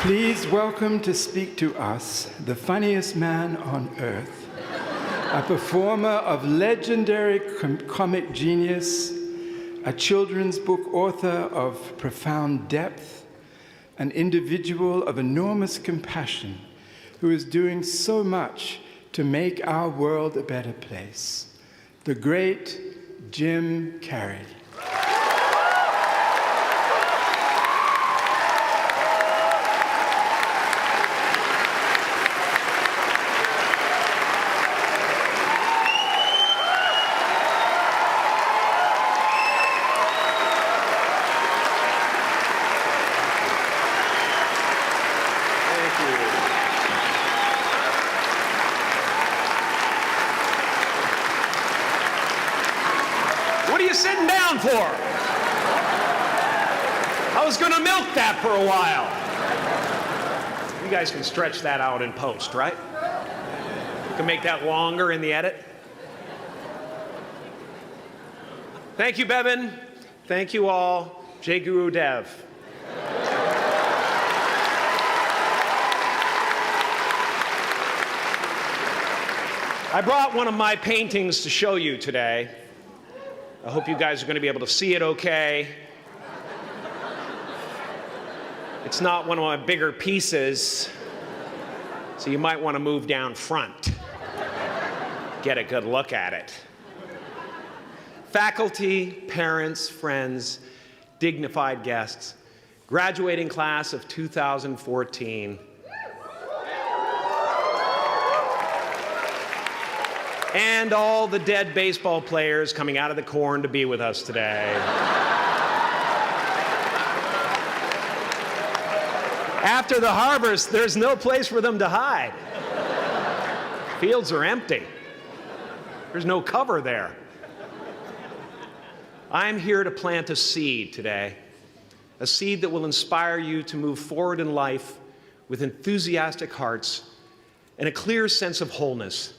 Please welcome to speak to us the funniest man on earth, a performer of legendary comic genius, a children's book author of profound depth, an individual of enormous compassion who is doing so much to make our world a better place, the great Jim Carrey. What are you sitting down for? I was going to milk that for a while. You guys can stretch that out in post, right? You can make that longer in the edit. Thank you, Bevin. Thank you all. Jai Guru Dev. I brought one of my paintings to show you today. I hope you guys are going to be able to see it okay. It's not one of my bigger pieces, so you might want to move down front. Get a good look at it. Faculty, parents, friends, dignified guests, graduating class of 2014. And all the dead baseball players coming out of the corn to be with us today. After the harvest, there's no place for them to hide. Fields are empty. There's no cover there. I'm here to plant a seed today, a seed that will inspire you to move forward in life with enthusiastic hearts and a clear sense of wholeness.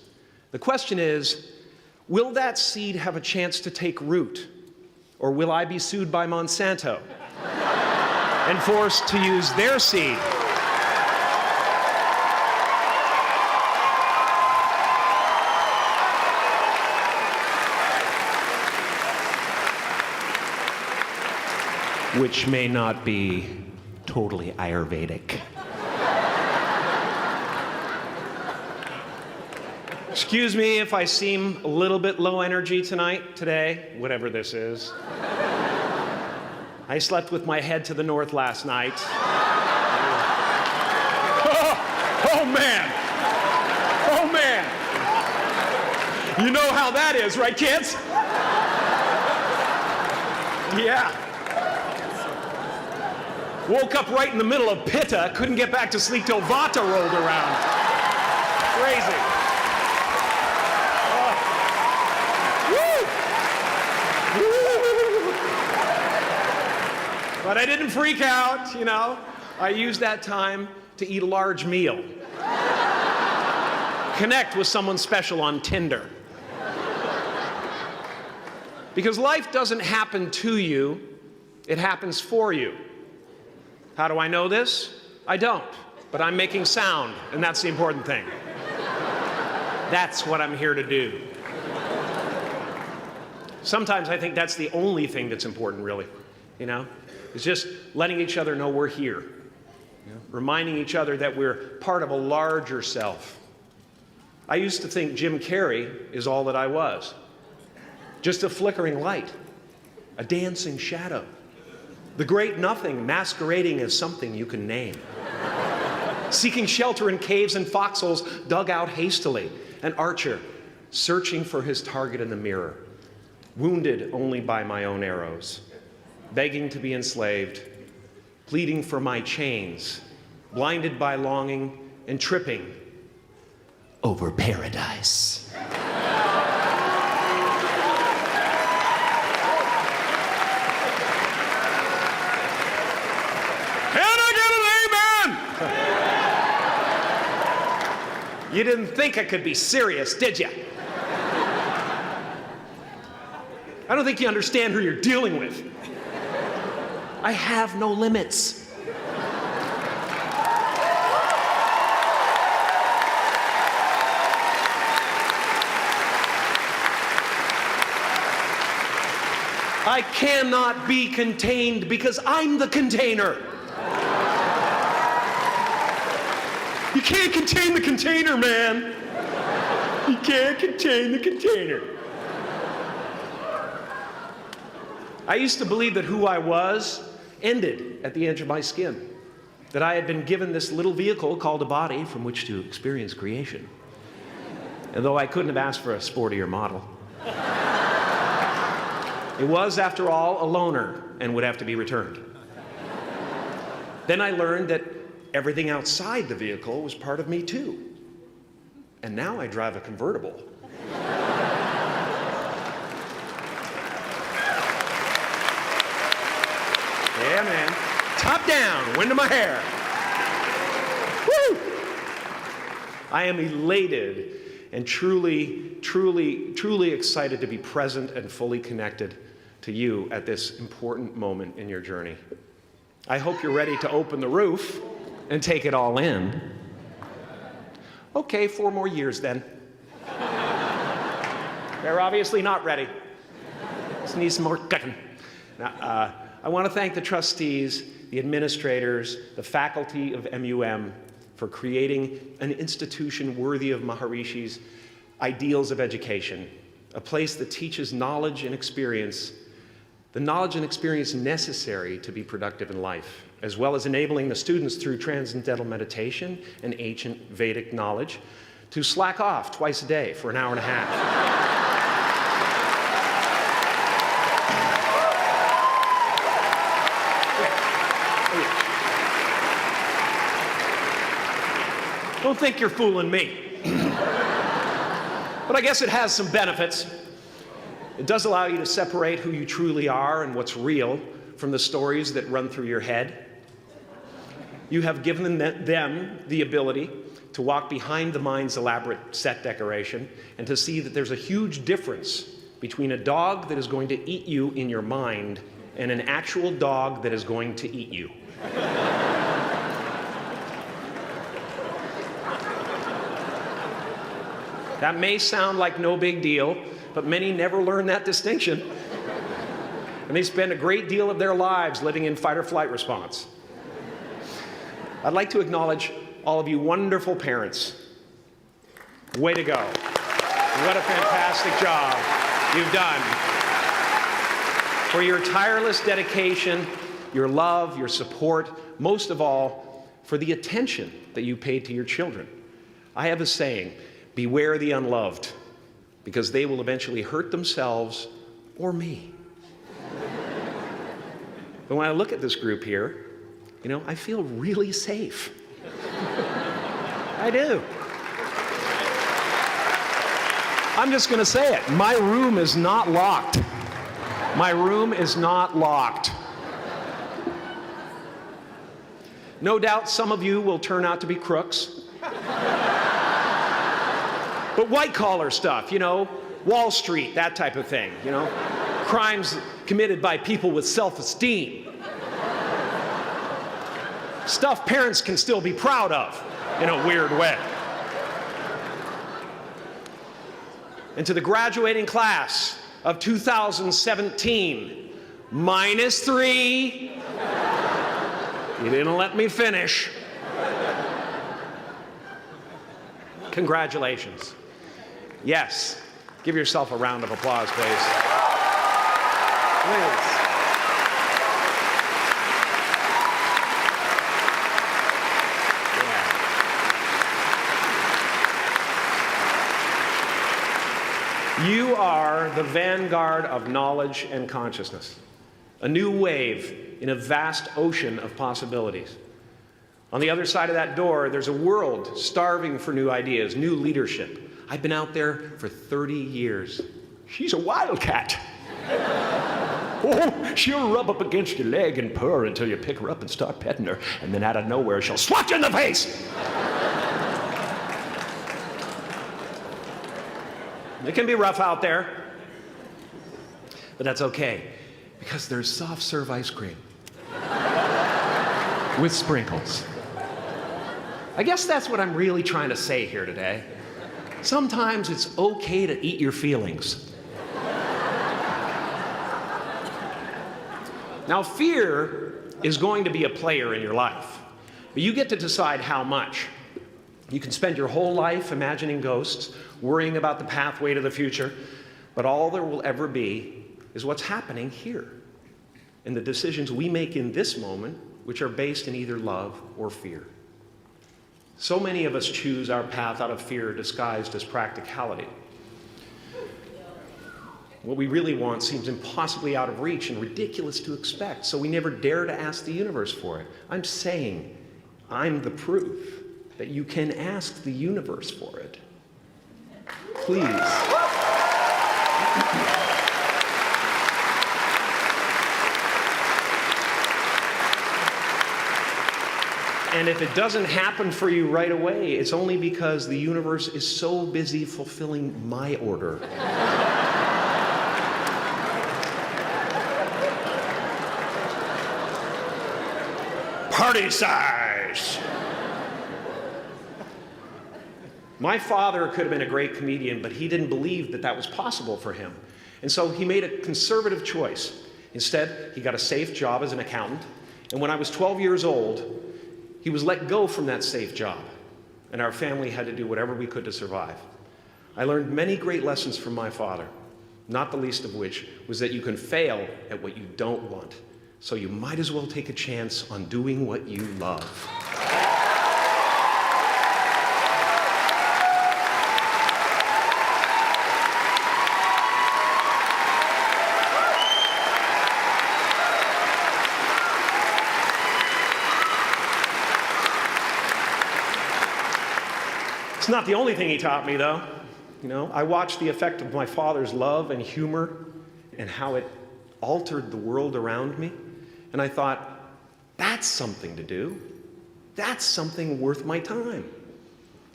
The question is, will that seed have a chance to take root? Or will I be sued by Monsanto and forced to use their seed? Which may not be totally Ayurvedic. Excuse me if I seem a little bit low energy today, whatever this is. I slept with my head to the north last night. Oh man! Oh man! You know how that is, right, kids? Yeah. Woke up right in the middle of Pitta, couldn't get back to sleep till Vata rolled around. Crazy. But I didn't freak out, you know. I used that time to eat a large meal. Connect with someone special on Tinder. Because life doesn't happen to you, it happens for you. How do I know this? I don't, but I'm making sound, and that's the important thing. That's what I'm here to do. Sometimes I think that's the only thing that's important, really, you know? It's just letting each other know we're here. Reminding each other that we're part of a larger self. I used to think Jim Carrey is all that I was. Just a flickering light, a dancing shadow, the great nothing masquerading as something you can name. Seeking shelter in caves and foxholes dug out hastily, an archer searching for his target in the mirror, wounded only by my own arrows. Begging to be enslaved, pleading for my chains, blinded by longing and tripping over paradise. Can I get an amen? You didn't think I could be serious, did you? I don't think you understand who you're dealing with. I have no limits. I cannot be contained because I'm the container. You can't contain the container, man. You can't contain the container. I used to believe that who I was ended at the edge of my skin, that I had been given this little vehicle called a body from which to experience creation. And though I couldn't have asked for a sportier model, it was, after all, a loaner and would have to be returned. Then I learned that everything outside the vehicle was part of me too. And now I drive a convertible. Yeah, man. Top down, wind in my hair. Woo! I am elated and truly, truly, truly excited to be present and fully connected to you at this important moment in your journey. I hope you're ready to open the roof and take it all in. Okay, 4 more years then. They're obviously not ready. Just need some more cooking. Now, I want to thank the trustees, the administrators, the faculty of MUM for creating an institution worthy of Maharishi's ideals of education, a place that teaches knowledge and experience, the knowledge and experience necessary to be productive in life, as well as enabling the students through transcendental meditation and ancient Vedic knowledge to slack off twice a day for an hour and a half. Don't think you're fooling me. But I guess it has some benefits. It does allow you to separate who you truly are and what's real from the stories that run through your head. You have given them the ability to walk behind the mind's elaborate set decoration and to see that there's a huge difference between a dog that is going to eat you in your mind and an actual dog that is going to eat you. That may sound like no big deal, but many never learn that distinction. And they spend a great deal of their lives living in fight or flight response. I'd like to acknowledge all of you wonderful parents. Way to go. What a fantastic job you've done. For your tireless dedication, your love, your support, most of all, for the attention that you paid to your children. I have a saying, beware the unloved, because they will eventually hurt themselves or me. But when I look at this group here, you know, I feel really safe. I do. I'm just going to say it. My room is not locked. My room is not locked. No doubt some of you will turn out to be crooks. But white-collar stuff, you know, Wall Street, that type of thing, you know, crimes committed by people with self-esteem. Stuff parents can still be proud of in a weird way. And to the graduating class of 2017, -3, you didn't let me finish. Congratulations. Yes, give yourself a round of applause, please. Please. Yeah. You are the vanguard of knowledge and consciousness, a new wave in a vast ocean of possibilities. On the other side of that door, there's a world starving for new ideas, new leadership. I've been out there for 30 years. She's a wildcat. Oh, she'll rub up against your leg and purr until you pick her up and start petting her, and then out of nowhere, she'll swat you in the face. It can be rough out there, but that's okay, because there's soft serve ice cream with sprinkles. I guess that's what I'm really trying to say here today. Sometimes it's okay to eat your feelings. Now, fear is going to be a player in your life, but you get to decide how much. You can spend your whole life imagining ghosts, worrying about the pathway to the future, but all there will ever be is what's happening here, and the decisions we make in this moment, which are based in either love or fear. So many of us choose our path out of fear disguised as practicality. What we really want seems impossibly out of reach and ridiculous to expect, so we never dare to ask the universe for it. I'm saying I'm the proof that you can ask the universe for it. Please. And if it doesn't happen for you right away, it's only because the universe is so busy fulfilling my order. Party size! My father could have been a great comedian, but he didn't believe that that was possible for him. And so he made a conservative choice. Instead, he got a safe job as an accountant. And when I was 12 years old, he was let go from that safe job. And our family had to do whatever we could to survive. I learned many great lessons from my father, not the least of which was that you can fail at what you don't want. So you might as well take a chance on doing what you love. It's not the only thing he taught me, though. You know, I watched the effect of my father's love and humor and how it altered the world around me. And I thought, that's something to do. That's something worth my time.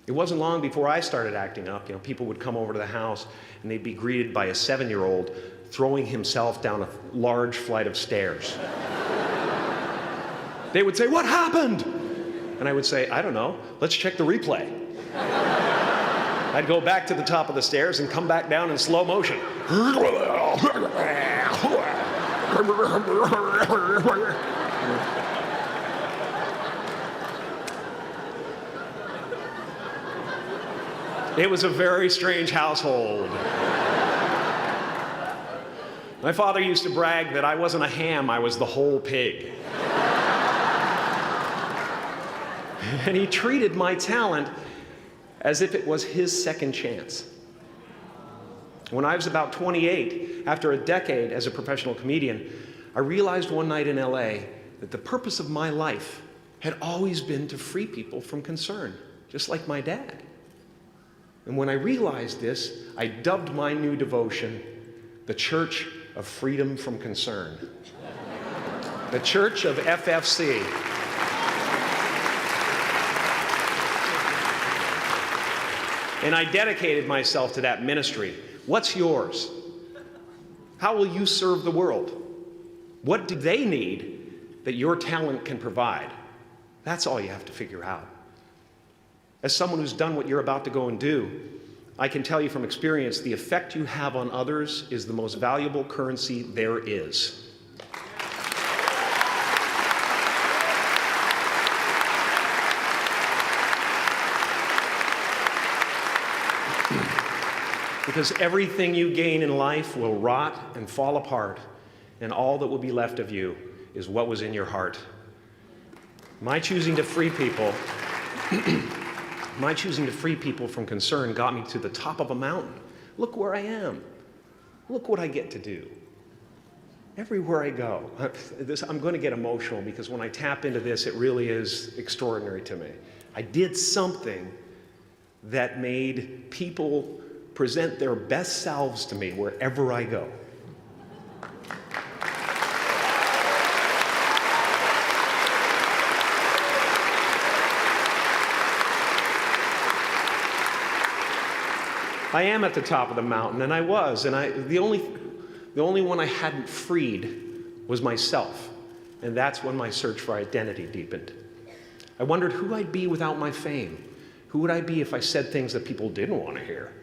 It wasn't long before I started acting up. You know, people would come over to the house and they'd be greeted by a 7-year-old throwing himself down a large flight of stairs. They would say, "What happened?" And I would say, "I don't know. Let's check the replay." I'd go back to the top of the stairs and come back down in slow motion. It was a very strange household. My father used to brag that I wasn't a ham, I was the whole pig. And he treated my talent as if it was his second chance. When I was about 28, after a decade as a professional comedian, I realized one night in LA that the purpose of my life had always been to free people from concern, just like my dad. And when I realized this, I dubbed my new devotion the Church of Freedom from Concern. The Church of FFC. And I dedicated myself to that ministry. What's yours? How will you serve the world? What do they need that your talent can provide? That's all you have to figure out. As someone who's done what you're about to go and do, I can tell you from experience, the effect you have on others is the most valuable currency there is. Because everything you gain in life will rot and fall apart, and all that will be left of you is what was in your heart. My choosing to free people, from concern got me to the top of a mountain. Look where I am. Look what I get to do. Everywhere I go. I'm going to get emotional because when I tap into this, it really is extraordinary to me. I did something that made people present their best selves to me wherever I go. I am at the top of the mountain, and I was, and the only one I hadn't freed was myself, and that's when my search for identity deepened. I wondered who I'd be without my fame. Who would I be if I said things that people didn't want to hear?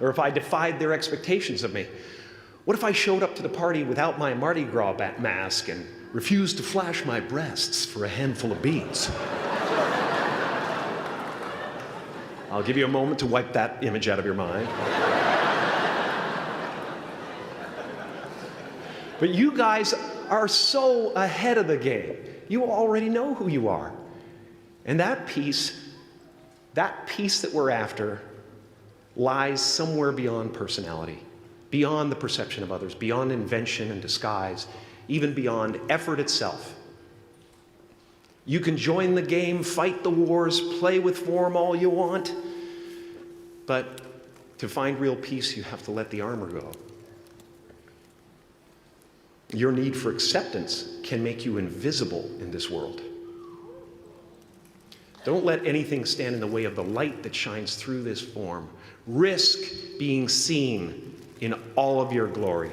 Or if I defied their expectations of me? What if I showed up to the party without my Mardi Gras mask and refused to flash my breasts for a handful of beads? I'll give you a moment to wipe that image out of your mind. But you guys are so ahead of the game. You already know who you are. And that peace that we're after lies somewhere beyond personality, beyond the perception of others, beyond invention and disguise, even beyond effort itself. You can join the game, fight the wars, play with form all you want, but to find real peace, you have to let the armor go. Your need for acceptance can make you invisible in this world. Don't let anything stand in the way of the light that shines through this form. Risk being seen in all of your glory.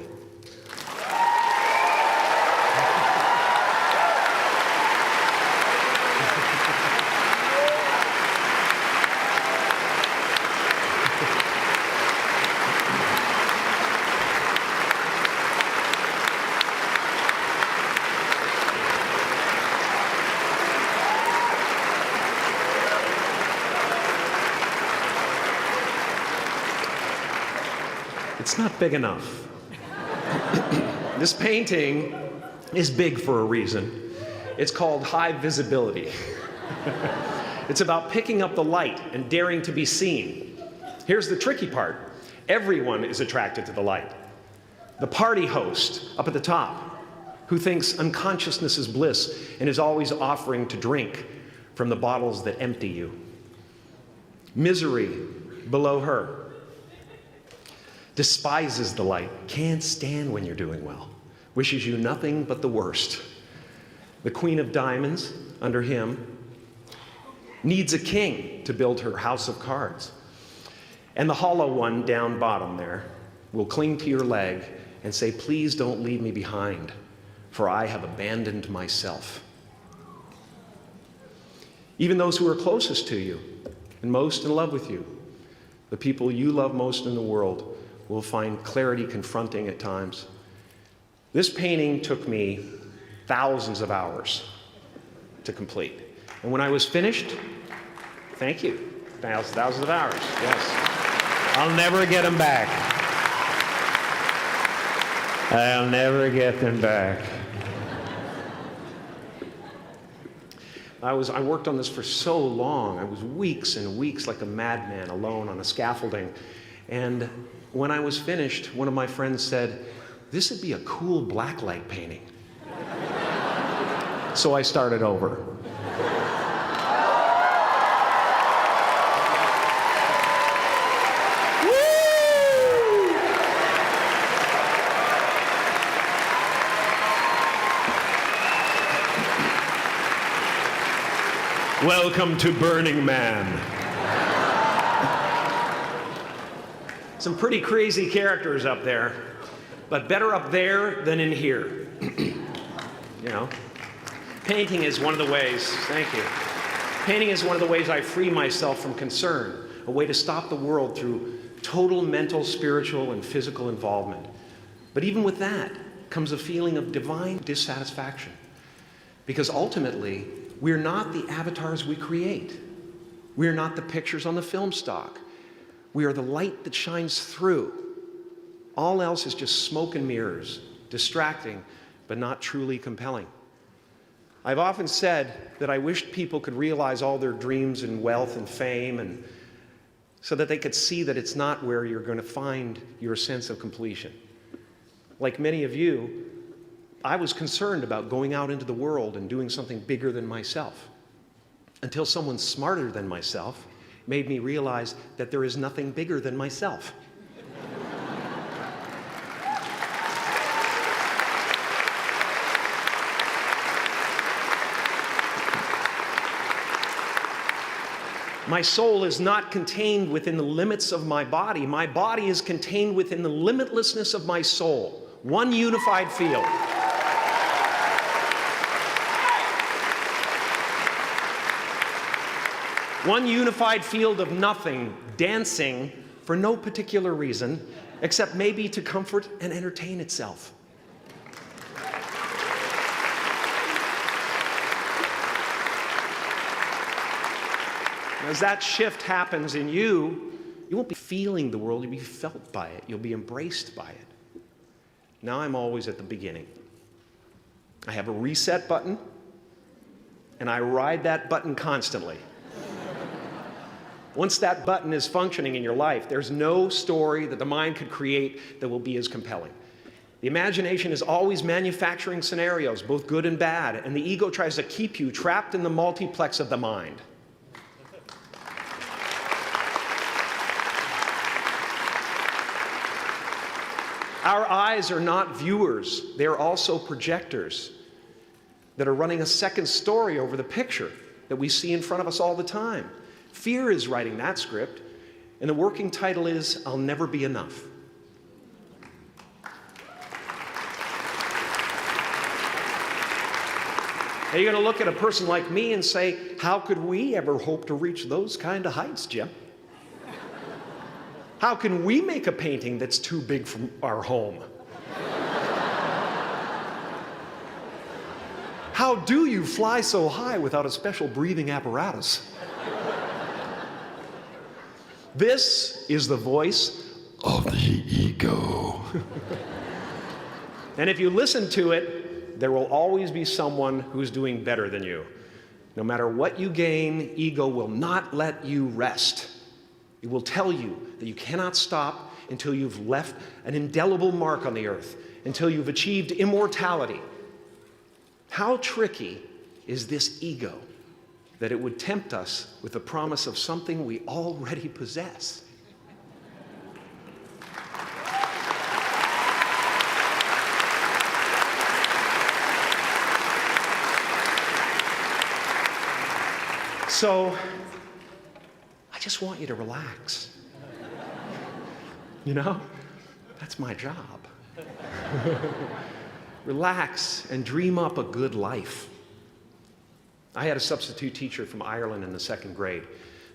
It's not big enough. This painting is big for a reason. It's called high visibility. It's about picking up the light and daring to be seen. Here's the tricky part. Everyone is attracted to the light. The party host up at the top, who thinks unconsciousness is bliss and is always offering to drink from the bottles that empty you. Misery below her. Despises the light, can't stand when you're doing well, wishes you nothing but the worst. The Queen of Diamonds, under him, needs a king to build her house of cards. And the hollow one down bottom there will cling to your leg and say, please don't leave me behind, for I have abandoned myself. Even those who are closest to you and most in love with you, the people you love most in the world, will find clarity confronting at times. This painting took me thousands of hours to complete. And when I was finished, thank you, thousands of hours, yes. I'll never get them back. I'll never get them back. I worked on this for so long. I was weeks and weeks like a madman alone on a scaffolding. And when I was finished, one of my friends said, this would be a cool blacklight painting. So I started over. Welcome to Burning Man. Some pretty crazy characters up there, but better up there than in here. You know, painting is one of the ways, thank you. Painting is one of the ways I free myself from concern, a way to stop the world through total mental, spiritual, and physical involvement. But even with that comes a feeling of divine dissatisfaction, because ultimately, we're not the avatars we create. We're not the pictures on the film stock. We are the light that shines through. All else is just smoke and mirrors, distracting, but not truly compelling. I've often said that I wished people could realize all their dreams and wealth and fame, and so that they could see that it's not where you're going to find your sense of completion. Like many of you, I was concerned about going out into the world and doing something bigger than myself, until someone smarter than myself made me realize that there is nothing bigger than myself. My soul is not contained within the limits of my body. My body is contained within the limitlessness of my soul. One unified field. One unified field of nothing, dancing for no particular reason, except maybe to comfort and entertain itself. As that shift happens in you, you won't be feeling the world, you'll be felt by it. You'll be embraced by it. Now I'm always at the beginning. I have a reset button, and I ride that button constantly. Once that button is functioning in your life, there's no story that the mind could create that will be as compelling. The imagination is always manufacturing scenarios, both good and bad, and the ego tries to keep you trapped in the multiplex of the mind. Our eyes are not viewers, they're also projectors that are running a second story over the picture that we see in front of us all the time. Fear is writing that script, and the working title is, I'll Never Be Enough. Now you're going to look at a person like me and say, how could we ever hope to reach those kind of heights, Jim? How can we make a painting that's too big for our home? How do you fly so high without a special breathing apparatus? This is the voice of the ego. And if you listen to it, there will always be someone who's doing better than you. No matter what you gain, ego will not let you rest. It will tell you that you cannot stop until you've left an indelible mark on the earth, until you've achieved immortality. How tricky is this ego that it would tempt us with the promise of something we already possess? So, I just want you to relax. You know, that's my job. Relax and dream up a good life. I had a substitute teacher from Ireland in the 2nd grade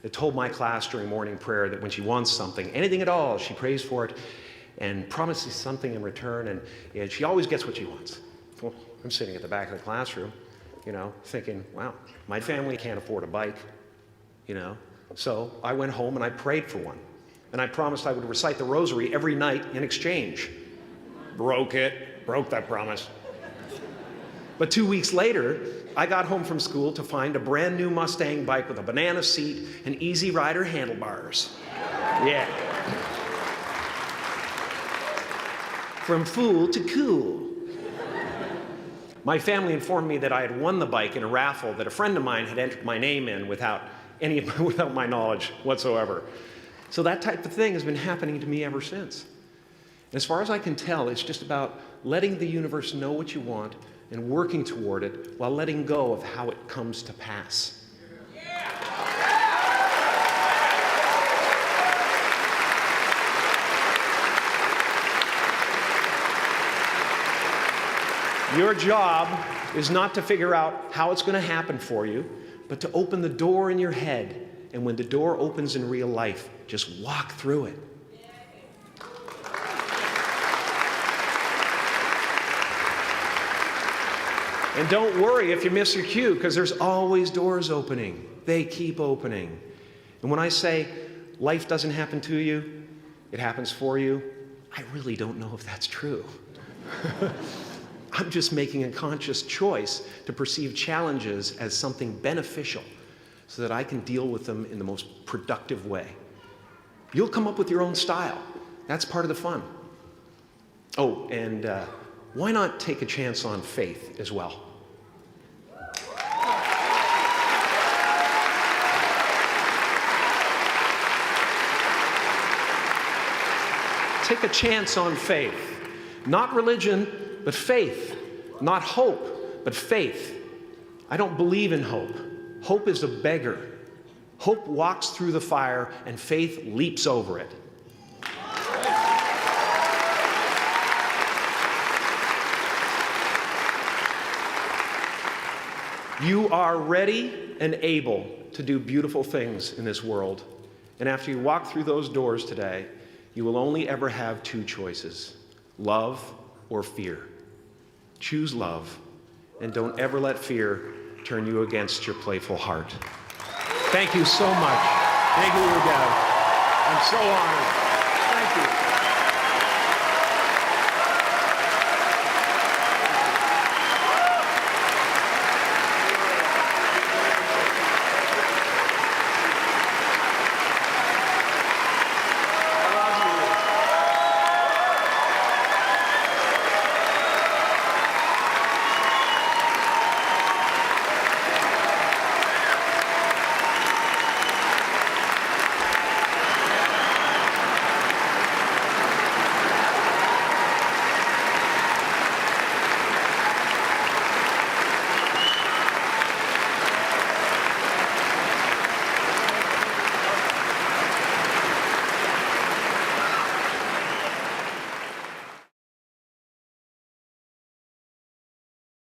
that told my class during morning prayer that when she wants something, anything at all, she prays for it and promises something in return, and she always gets what she wants. Well, I'm sitting at the back of the classroom, you know, thinking, wow, my family can't afford a bike, you know. So I went home and I prayed for one. And I promised I would recite the rosary every night in exchange. Broke that promise. But 2 weeks later, I got home from school to find a brand new Mustang bike with a banana seat and Easy Rider handlebars. Yeah. From fool to cool. My family informed me that I had won the bike in a raffle that a friend of mine had entered my name in without my knowledge whatsoever. So that type of thing has been happening to me ever since. As far as I can tell, it's just about letting the universe know what you want and working toward it while letting go of how it comes to pass. Your job is not to figure out how it's going to happen for you, but to open the door in your head. And when the door opens in real life, just walk through it. And don't worry if you miss your cue, because there's always doors opening. They keep opening. And when I say life doesn't happen to you, it happens for you, I really don't know if that's true. I'm just making a conscious choice to perceive challenges as something beneficial so that I can deal with them in the most productive way. You'll come up with your own style. That's part of the fun. Oh, and why not take a chance on faith as well? Take a chance on faith. Not religion, but faith. Not hope, but faith. I don't believe in hope. Hope is a beggar. Hope walks through the fire, and faith leaps over it. You are ready and able to do beautiful things in this world. And after you walk through those doors today, You will only ever have two choices, love or fear. Choose love, and don't ever let fear turn you against your playful heart. Thank you so much. Thank you, Odell. I'm so honored.